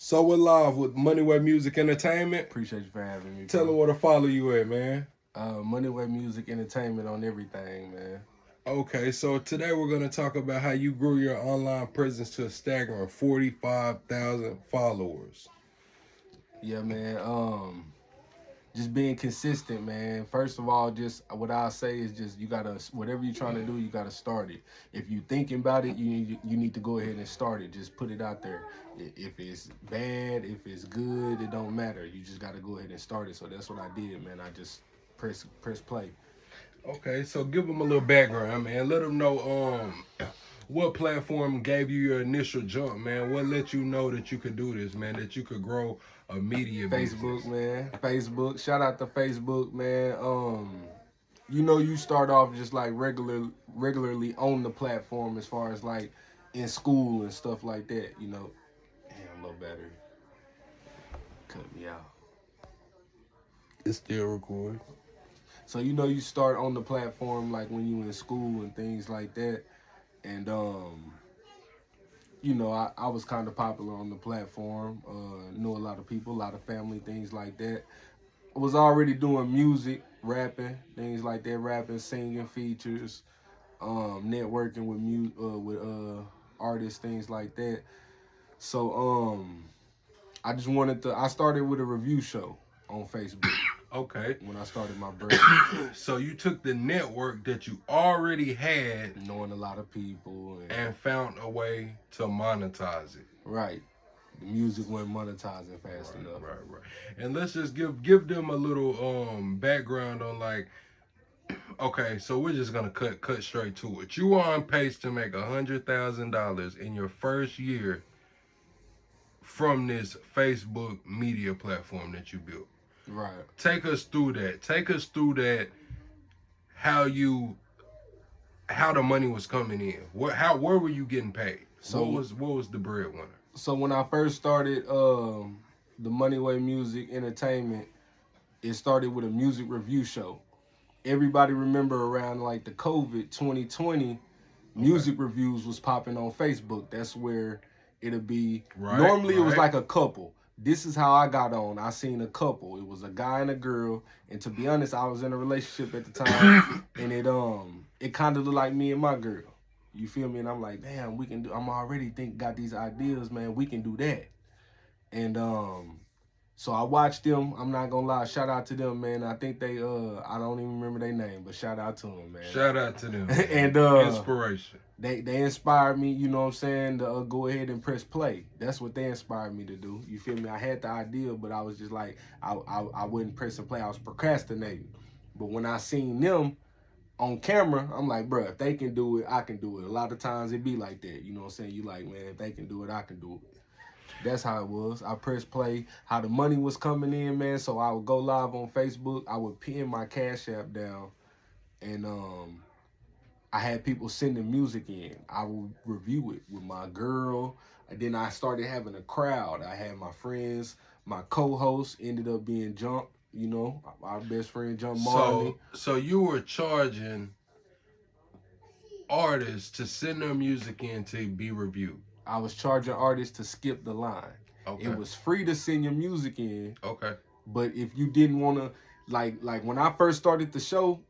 So we're live with MONEYWAY Music Entertainment. Appreciate you for having me. Tell her where to follow you at, man. MONEYWAY Music Entertainment on everything, man. Okay, so today we're going to talk about how you grew your online presence to a staggering 45,000 followers. Yeah, man. Just being consistent, man. First of all, just what I'll say is just you gotta, whatever you're trying to do, you gotta start it. If you thinking about it, you need to go ahead and start it. Just put it out there. If it's bad, if it's good, it don't matter. You just gotta go ahead and start it. So that's what I did, man. I just press play. Okay, so give them a little background, man. Let them know what platform gave you your initial jump, man. What let you know that you could do this, man, that you could grow a media Facebook, business. man. Facebook. Shout out to Facebook, man. You start off just like regularly on the platform as far as like in school and stuff like that, Damn, low battery. Cut me out. It's still recording. So you start on the platform like when you in school and things like that. And I was kind of popular on the platform. Knew a lot of people, a lot of family, things like that. I was already doing music, rapping, things like that, rapping, singing, features, networking with artists, things like that. So I started with a review show on Facebook. Okay. When I started my brand. So you took the network that you already had, knowing a lot of people, and found a way to monetize it. Right. The music wasn't monetizing fast enough. Right. And let's just give them a little background on like, okay, so we're just gonna cut straight to it. You are on pace to make $100,000 in your first year from this Facebook media platform that you built. Right. Take us through that. How the money was coming in. Where were you getting paid? So what was the breadwinner? So when I first started the MONEYWAY Music Entertainment, it started with a music review show. Everybody remember around like the COVID 2020, music reviews was popping on Facebook. That's where it'll be. Normally it was like a couple. This is how I got on. I seen a couple. It was a guy and a girl, and to be honest, I was in a relationship at the time, and it kind of looked like me and my girl. You feel me? And I'm like, damn, we can do. I'm already got these ideas, man. We can do that. And so I watched them. I'm not gonna lie. Shout out to them, man. I think they I don't even remember their name, but shout out to them, man. Shout out to them. And inspiration. They inspired me, you know what I'm saying, to go ahead and press play. That's what they inspired me to do. You feel me? I had the idea, but I was just like, I wouldn't press and play. I was procrastinating. But when I seen them on camera, I'm like, bro, if they can do it, I can do it. A lot of times it be like that. You know what I'm saying? You like, man, if they can do it, I can do it. That's how it was. I pressed play. How the money was coming in, man. So I would go live on Facebook. I would pin my Cash App down, and I had people sending music in. I would review it with my girl. And then I started having a crowd. I had my friends. My co-host ended up being Jump. Our best friend Jump Marley. So you were charging artists to send their music in to be reviewed. I was charging artists to skip the line. Okay. It was free to send your music in. Okay. But if you didn't want to, like when I first started the show,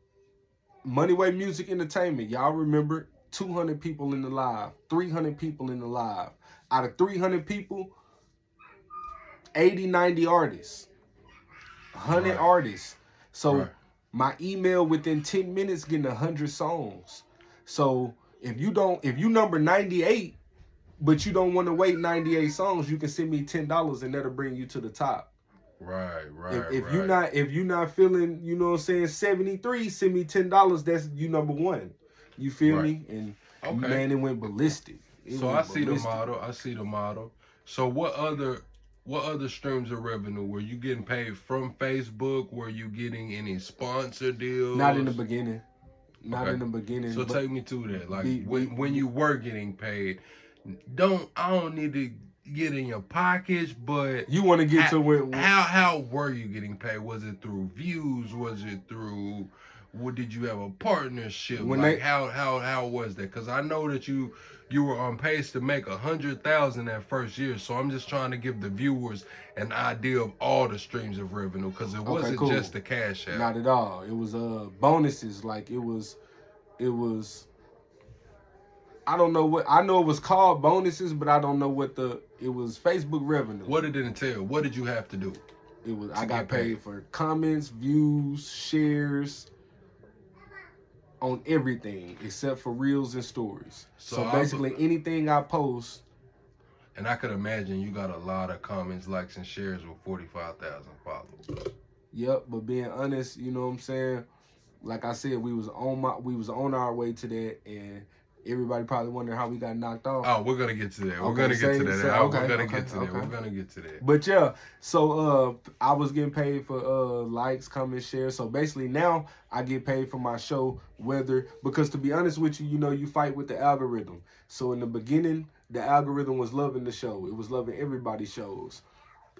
MONEYWAY Music Entertainment, y'all remember 200 people in the live, 300 people in the live. Out of 300 people, 80, 90 artists, 100 artists. So my email within 10 minutes getting 100 songs. So if you number 98, but you don't want to wait 98 songs, you can send me $10 and that'll bring you to the top. Right. If you're not feeling, you know what I'm saying, 73, send me $10. That's you number one. You feel me? And man, it went ballistic. I see the model. So what other streams of revenue were you getting paid from Facebook? Were you getting any sponsor deals? Not in the beginning. In the beginning. So take me to that. Like when you were getting paid. I don't need to get in your pockets, but you want to get to where how were you getting paid? Was it through views? Was it through did you have a partnership? How was that? Because I know that you you were on pace to make 100,000 that first year. So I'm just trying to give the viewers an idea of all the streams of revenue, because it Okay, wasn't cool. just the cash app. Not at all. It was bonuses. Like it was I don't know what, I know it was called bonuses, but I don't know what it was Facebook revenue. What did it entail? What did you have to do? It was, I got paid for comments, views, shares, on everything except for reels and stories. So basically anything I post. And I could imagine you got a lot of comments, likes, and shares with 45,000 followers. Yep, but being honest, you know what I'm saying? Like I said, we was on our way to that, and everybody probably wondering how we got knocked off. Oh, we're gonna get to that. We're Okay, gonna get to that. okay, We're gonna okay, get to that. okay. We're gonna get to that. But yeah, so I was getting paid for likes, comments, shares. So basically now I get paid for my show, whether, because to be honest with you, you know, you fight with the algorithm. So in the beginning, the algorithm was loving the show. It was loving everybody's shows.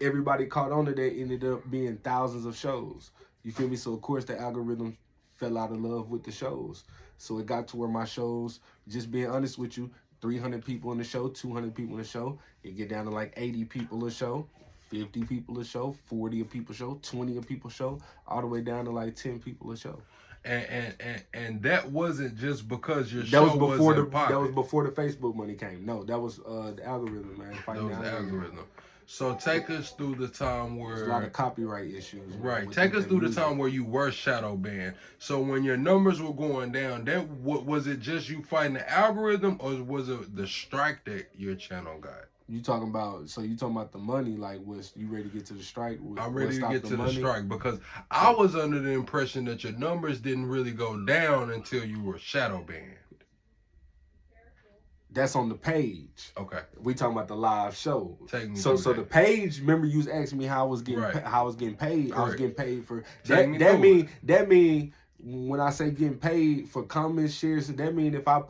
Everybody caught on to that, ended up being thousands of shows. You feel me? So of course the algorithm fell out of love with the shows. So it got to where my shows, just being honest with you, 300 people in the show, 200 people in the show, it get down to like 80 people a show, 50 people a show, 40 a people show, 20 a people show, all the way down to like 10 people a show. And that wasn't just because your That show was before wasn't popping. that was before the Facebook money came. No, that was the algorithm, man. That was the algorithm. So take us through the time where there's a lot of copyright issues. Right. Take us through the time where you were shadow banned. So when your numbers were going down, that was it just you fighting the algorithm, or was it the strike that your channel got? You talking about the money? Like, was you ready to get to the strike? I'm ready to get to the strike, because I was under the impression that your numbers didn't really go down until you were shadow banned. That's on the page. Okay. We talking about the live show. So the page. Remember, you was asking me how I was getting right. how I was getting paid. Correct. I was getting paid for that. That mean when I say getting paid for comments, shares, that mean if I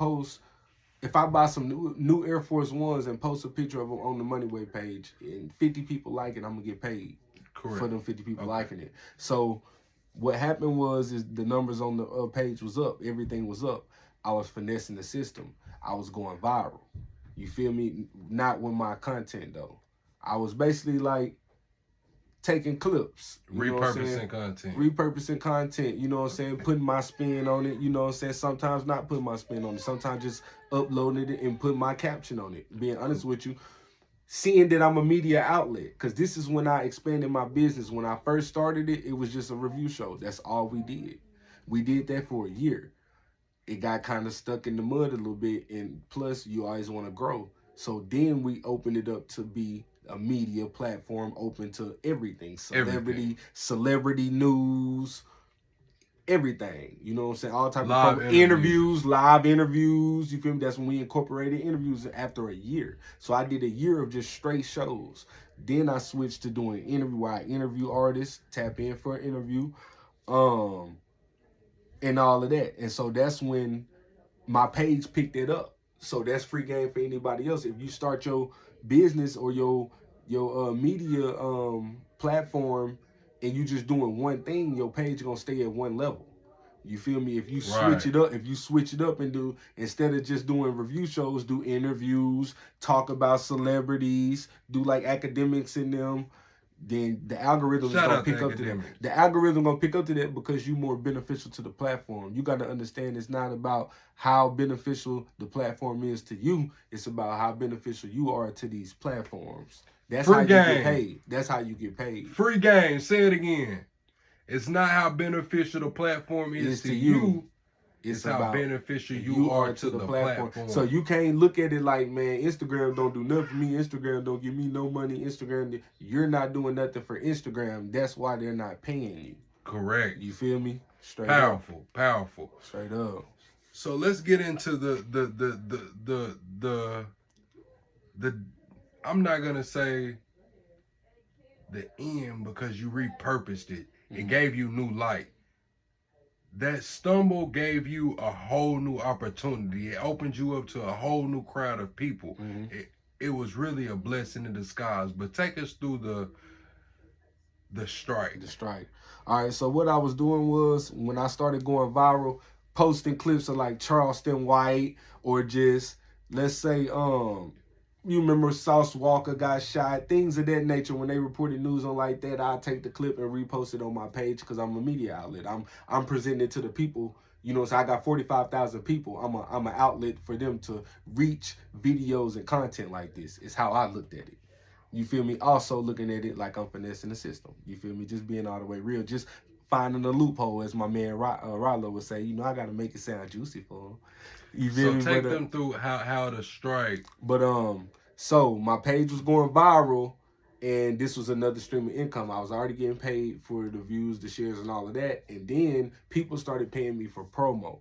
buy some new Air Force Ones and post a picture of them on the MONEYWAY page and 50 people like it, I'm gonna get paid. Correct. For them 50 people liking it. So what happened was the numbers on the page was up. Everything was up. I was finessing the system. I was going viral. You feel me? Not with my content though. I was basically like taking clips. Repurposing content. Repurposing content, you know what I'm saying? Putting my spin on it, you know what I'm saying? Sometimes not putting my spin on it. Sometimes just uploading it and putting my caption on it. Being honest with you, seeing that I'm a media outlet, because this is when I expanded my business. When I first started it, it was just a review show. That's all we did. We did that for a year. It got kind of stuck in the mud a little bit, and plus you always want to grow. So then we opened it up to be a media platform open to everything. Celebrity news, everything. You know what I'm saying? All type of interviews, live interviews. You feel me? That's when we incorporated interviews after a year. So I did a year of just straight shows. Then I switched to doing interview where I interview artists, tap in for an interview. And all of that. And so that's when my page picked it up. So that's free game for anybody else. If you start your business or your media platform and you just doing one thing, your page gonna stay at one level. You feel me? If you switch it up, and do, instead of just doing review shows, do interviews, talk about celebrities, do like academics in them, then the algorithm is gonna pick up to that. The algorithm gonna pick up to that because you're more beneficial to the platform. You gotta understand it's not about how beneficial the platform is to you. It's about how beneficial you are to these platforms. That's how you get paid. That's how you get paid. Free game. Say it again. It's not how beneficial the platform is to you. It's how beneficial you are to the platform. So you can't look at it like, man, Instagram don't do nothing for me. Instagram don't give me no money. Instagram, you're not doing nothing for Instagram. That's why they're not paying you. Correct. You feel me? Straight powerful. Straight up. So let's get into the I'm not gonna say the end, because you repurposed it. It gave you new light. That stumble gave you a whole new opportunity. It opened you up to a whole new crowd of people. It was really a blessing in disguise. But take us through the strike. The strike. All right, so what I was doing was, when I started going viral, posting clips of like Charleston White or just let's say, you remember Sauce Walker got shot, things of that nature. When they reported news on like that, I take the clip and repost it on my page because I'm a media outlet. I'm presenting it to the people. You know, so I got 45,000 people. I'm an outlet for them to reach videos and content like this. It's how I looked at it. You feel me? Also looking at it like I'm finessing the system. You feel me? Just being all the way real. Just finding a loophole, as my man Rollo would say. You know, I got to make it sound juicy for him. You feel So me? take them through how to strike. But so my page was going viral, and this was another stream of income. I was already getting paid for the views, the shares, and all of that. And then people started paying me for promo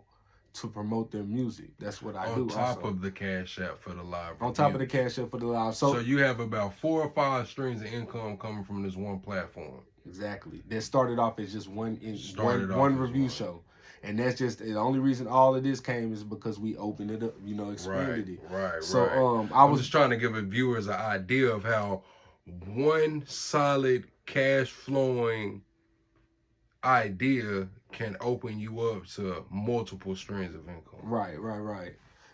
to promote their music. That's what I do. On top also. of the cash app for the live. On top of the cash app for the live. So you have about 4 or 5 streams of income coming from this one platform. Exactly. That started off as just one review show. And that's just the only reason all of this came is because we opened it up, you know, expanded it. Right. So I was just trying to give viewers an idea of how one solid cash flowing idea can open you up to multiple streams of income. Right.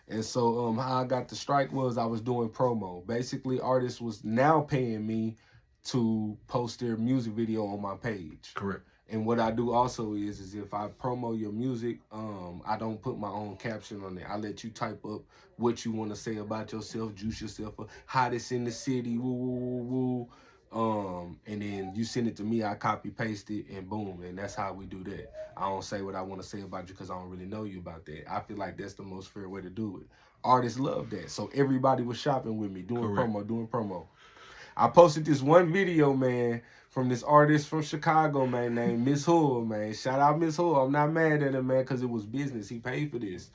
And so how I got the strike was I was doing promo. Basically, artists was now paying me to post their music video on my page. Correct. And what I do also is if I promo your music, I don't put my own caption on there. I let you type up what you want to say about yourself, juice yourself up, hottest in the city, woo, woo, woo, woo. And then you send it to me, I copy paste it, and boom. And that's how we do that. I don't say what I want to say about you because I don't really know you about that. I feel like that's the most fair way to do it. Artists love that. So everybody was shopping with me, doing promo. I posted this one video, man, from this artist from Chicago, man, named Miss Hull, man. Shout out Miss Hull. I'm not mad at him, man, because it was business. He paid for this.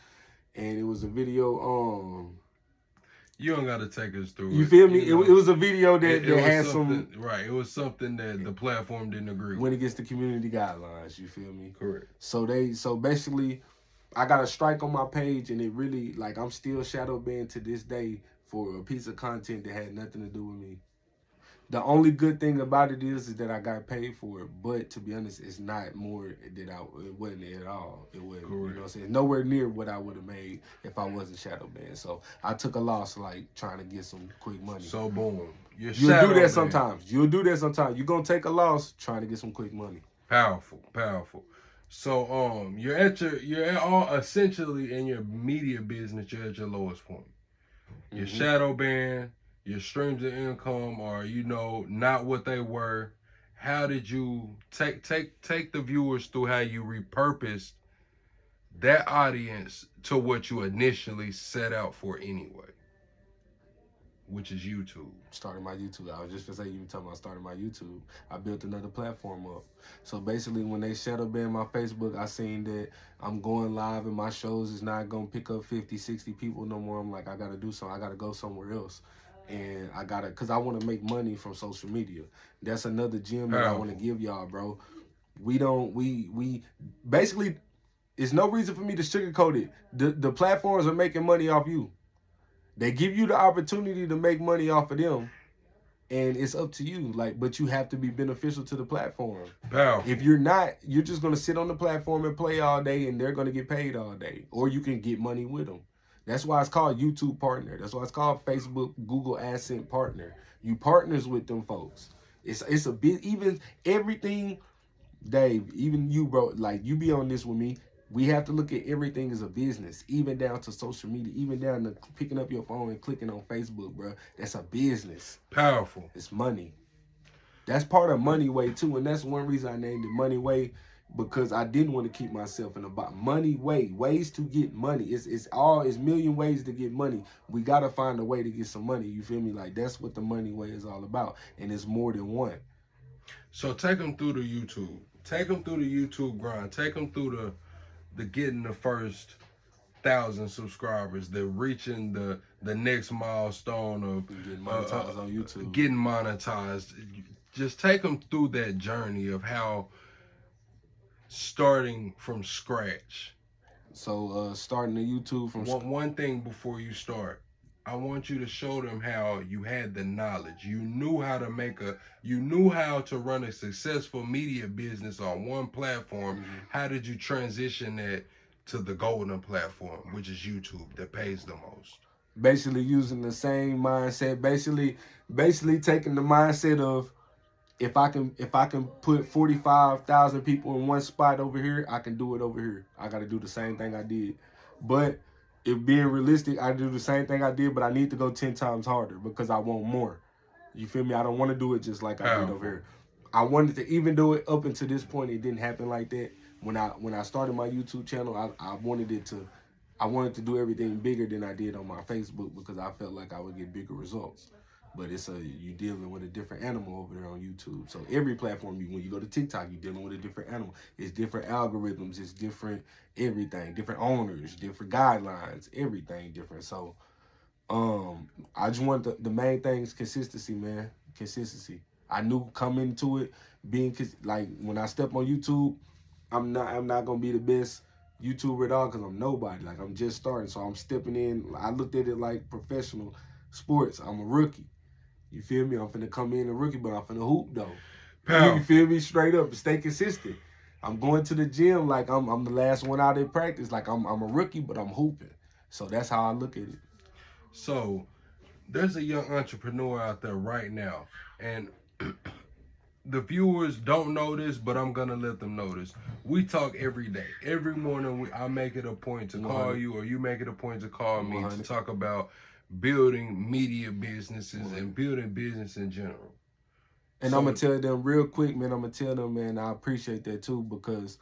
And it was a video, you don't got to take us through you feel me? It was a video that had some... Right, it was something that the platform didn't agree when it gets to community guidelines, you feel me? Correct. So basically, I got a strike on my page, and it really, like, I'm still shadow banned to this day for a piece of content that had nothing to do with me. The only good thing about it is that I got paid for it, but to be honest, it's not more that it wasn't at all. It wasn't, you know what I'm saying? Nowhere near what I would have made if I wasn't shadow banned. So I took a loss, like trying to get some quick money. So boom, you'll do that sometimes. You'll do that sometimes. You're gonna take a loss trying to get some quick money. Powerful. So you're all essentially in your media business. You're at your lowest point. You're shadow banned. Your streams of income are, not what they were. How did you take the viewers through how you repurposed that audience to what you initially set out for anyway, which is YouTube? Starting my YouTube. I was just gonna say, you were talking about starting my YouTube. I built another platform up. So basically, when they shadow banned my Facebook, I seen that I'm going live and my shows is not gonna pick up 50, 60 people no more. I'm like, I gotta do something. I gotta go somewhere else. And I gotta, cause I want to make money from social media. That's another gem that I want to give y'all, bro. We basically, it's no reason for me to sugarcoat it. The platforms are making money off you. They give you the opportunity to make money off of them, and it's up to you. Like, but you have to be beneficial to the platform. Powerful. If you're not, you're just gonna sit on the platform and play all day, and they're gonna get paid all day, or you can get money with them. That's why it's called YouTube Partner. That's why it's called Facebook, Google AdSense Partner. You partners with them folks. It's a bit, even everything, Dave, even you, bro, like you be on this with me. We have to look at everything as a business, even down to social media, even down to picking up your phone and clicking on Facebook, bro. That's a business. Powerful. It's money. That's part of MONEYWAY too, and that's one reason I named it MONEYWAY, because I didn't want to keep myself in a box. MONEYWAY, ways to get money. It's million ways to get money. We gotta find a way to get some money. You feel me? Like, that's what the MONEYWAY is all about, and it's more than one. So take them through the YouTube. Take them through the YouTube grind. Take them through the getting the first 1,000 subscribers. The reaching the next milestone of getting monetized on YouTube. Getting monetized. Just take them through that journey of how starting from scratch. So starting the YouTube from one thing before you start, I want you to show them how you had the knowledge. You knew how to run a successful media business on one platform. How did you transition that to the golden platform, which is YouTube, that pays the most? basically using the same mindset, basically taking the mindset of, if I can put 45,000 people in one spot over here, I can do it over here. I got to do the same thing I did. But if being realistic, I do the same thing I did, but I need to go 10 times harder because I want more. You feel me? I don't want to do it just like I did over here. I wanted to even do it up until this point. It didn't happen like that. When I started my YouTube channel, I wanted to do everything bigger than I did on my Facebook because I felt like I would get bigger results. But you dealing with a different animal over there on YouTube. So every platform, when you go to TikTok, you're dealing with a different animal. It's different algorithms. It's different everything, different owners, different guidelines, everything different. So I just want the main thing is consistency, man. Consistency. I knew coming into it, like when I step on YouTube, I'm not gonna be the best YouTuber at all because I'm nobody. Like, I'm just starting, so I'm stepping in. I looked at it like professional sports. I'm a rookie. You feel me? I'm finna come in a rookie, but I'm finna hoop though. You feel me? Straight up, stay consistent. I'm going to the gym like I'm the last one out in practice. Like I'm a rookie, but I'm hooping. So that's how I look at it. So there's a young entrepreneur out there right now, and the viewers don't know this, but I'm gonna let them know this. We talk every day. Every morning, I make it a point to call you, or you make it a point to call me to talk about building media businesses and building business in general. And I'm gonna tell them real quick, man. I'm gonna tell them, man, I appreciate that too, because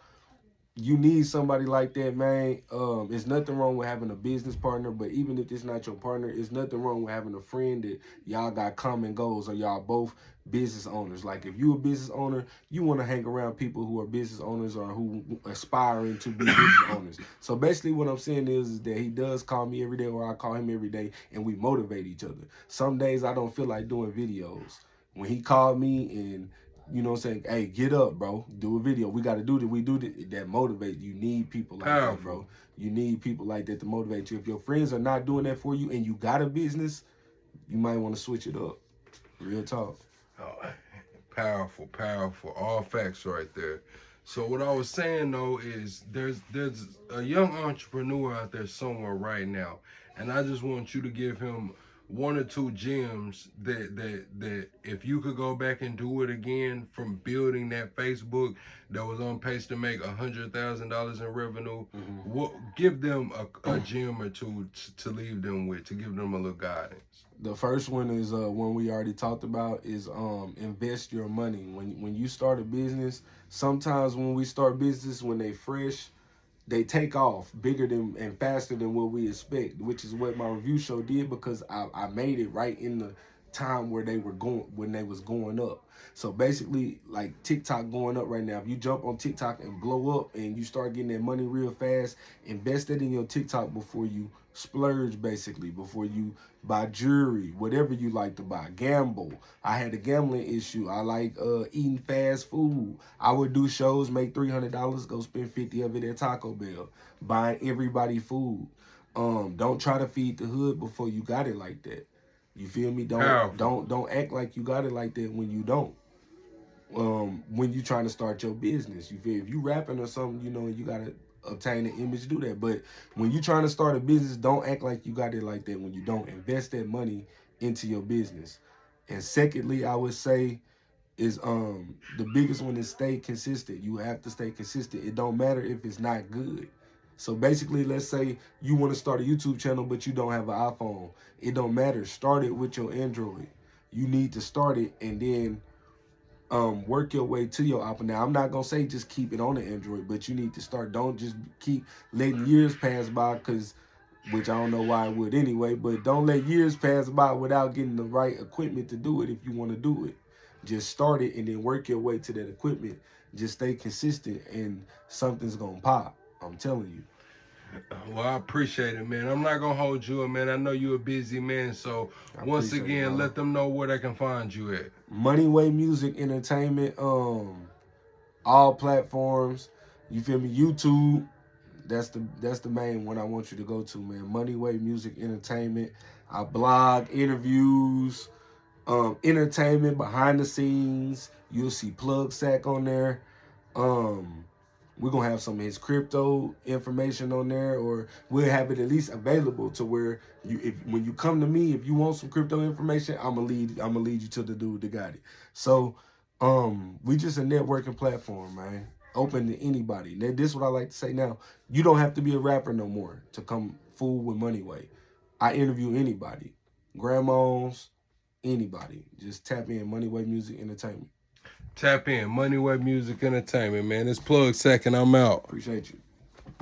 you need somebody like that, man. There's nothing wrong with having a business partner, but even if it's not your partner, it's nothing wrong with having a friend that y'all got common goals, or y'all both business owners. Like, if you a business owner, you want to hang around people who are business owners or who aspiring to be business owners. So basically what I'm saying is that he does call me every day, or I call him every day, and we motivate each other. Some days I don't feel like doing videos. When he called me and, you know what I'm saying, hey, get up, bro, do a video. We got to do this. We do this. That motivate. You need people like that, bro. You need people like that to motivate you. If your friends are not doing that for you and you got a business, you might want to switch it up. Real talk. Oh, powerful, powerful. All facts right there. So what I was saying, though, is there's a young entrepreneur out there somewhere right now, and I just want you to give him one or two gems that if you could go back and do it again, from building that Facebook that was on pace to make $100,000 in revenue, what, give them a gem or two to leave them with, to give them a little guidance. The first one is one we already talked about, is invest your money. When you start a business, sometimes when we start business, when they fresh, they take off bigger than and faster than what we expect, which is what my review show did, because I made it right in the time where they was going up. So basically, like TikTok going up right now, if you jump on TikTok and blow up and you start getting that money real fast, invest it in your TikTok before you splurge, basically, before you buy jewelry, whatever you like to buy, gamble. I had a gambling issue. I like eating fast food. I would do shows, make $300, go spend 50 of it at Taco Bell, buying everybody food. Don't try to feed the hood before you got it like that. You feel me? Don't act like you got it like that when you don't. When you trying to start your business, you feel, if you rapping or something, you know, you gotta obtain an image, do that. But when you trying to start a business, don't act like you got it like that when you don't. Invest that money into your business. And secondly, I would say is the biggest one is stay consistent. You have to stay consistent. It don't matter if it's not good. So basically, let's say you want to start a YouTube channel, but you don't have an iPhone. It don't matter. Start it with your Android. You need to start it and then work your way to your iPhone. Now, I'm not going to say just keep it on the Android, but you need to start. Don't just keep letting years pass by, which I don't know why I would anyway, but don't let years pass by without getting the right equipment to do it if you want to do it. Just start it and then work your way to that equipment. Just stay consistent and something's going to pop. I'm telling you. Well, I appreciate it, man. I'm not going to hold you up, man. I know you're a busy man. So once again, let them know where they can find you at. MONEYWAY Music Entertainment, all platforms. You feel me? YouTube. That's the main one I want you to go to, man. MONEYWAY Music Entertainment. I blog, interviews, entertainment behind the scenes. You'll see Plug Sack on there. We're gonna have some of his crypto information on there, or we'll have it at least available to where when you come to me, if you want some crypto information, I'm gonna lead you to the dude that got it. So, we just a networking platform, man. Open to anybody. Now, this is what I like to say now. You don't have to be a rapper no more to come fool with MONEYWAY. I interview anybody, grandmas, anybody. Just tap in MONEYWAY Music Entertainment. Tap in, MONEYWAY Music Entertainment, man. It's Plug Second. I'm out. Appreciate you.